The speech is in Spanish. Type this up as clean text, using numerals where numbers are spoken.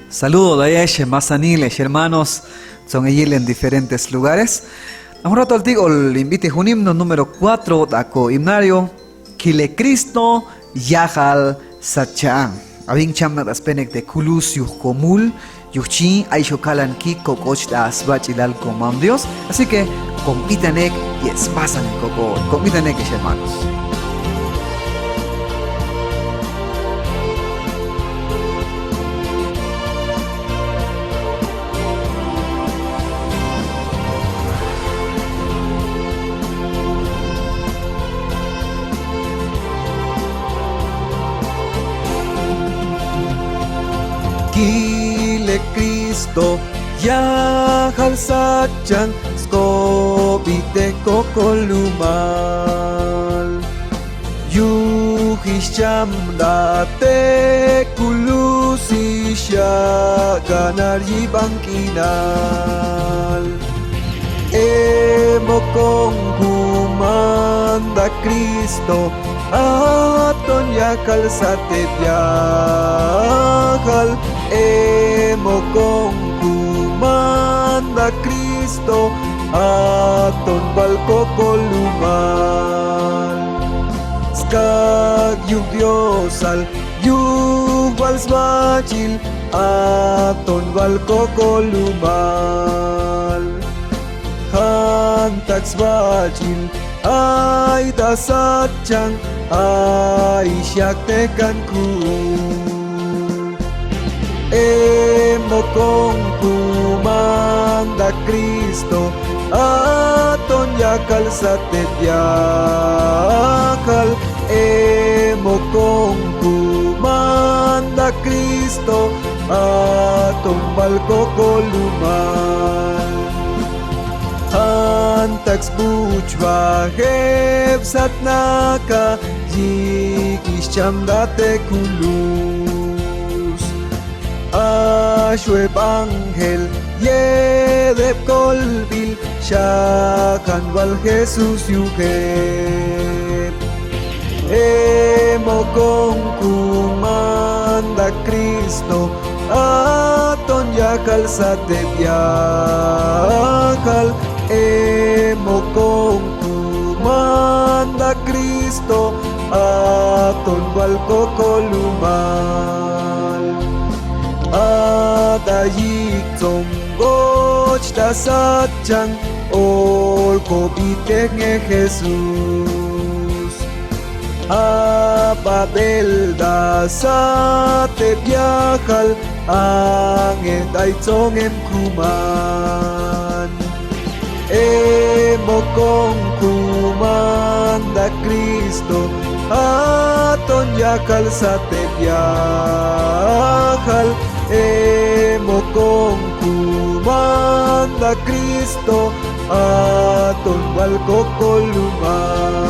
Saludos de ellos, Mazaniles, hermanos, son ellos en diferentes lugares. Un rato al tigo, el invite un himno número 4, daco himnario, Kile Cristo, Yahal Sachan. Abin chamna das penek de kulus yuhkomul, yuchi, aishokalan ki kokoch das bachilal comam Dios. Así que, compitanek y espasan en coco, compitanek, hermanos. Kile Cristo, Yahal Sachan, Skobite kokolumal. Yuhisham date kulusisha ganar banquinal. Emo con kumanda Cristo, aton yakal sate viajal. Emo con kumanda Cristo, aton balco columal. Skag yudiosal, yuval svachil, aton balco columal. Hantax svachil, ay da sachang, ay shakte kanku. Emo con kumanda Cristo, aton yakal sate yakal. Emo con kumanda Cristo, aton balco columal. Antax buchva heb satnaka, yikis chamdate kulus. Ashweb ángel, yedeb kolbil, shakan val Jesús yuhet. Emo con kumanda Cristo, aton yakal sate viajal. Emo con kumanda Cristo, aton balco columal. Adayik tongoch da sachang, ol kobiteng Jesús. Abadel da sate viajal, angel daitong em kuman. Emo con kumanda Cristo, aton yakal sate viajal. Emo con kumanda Cristo, aton balco columal.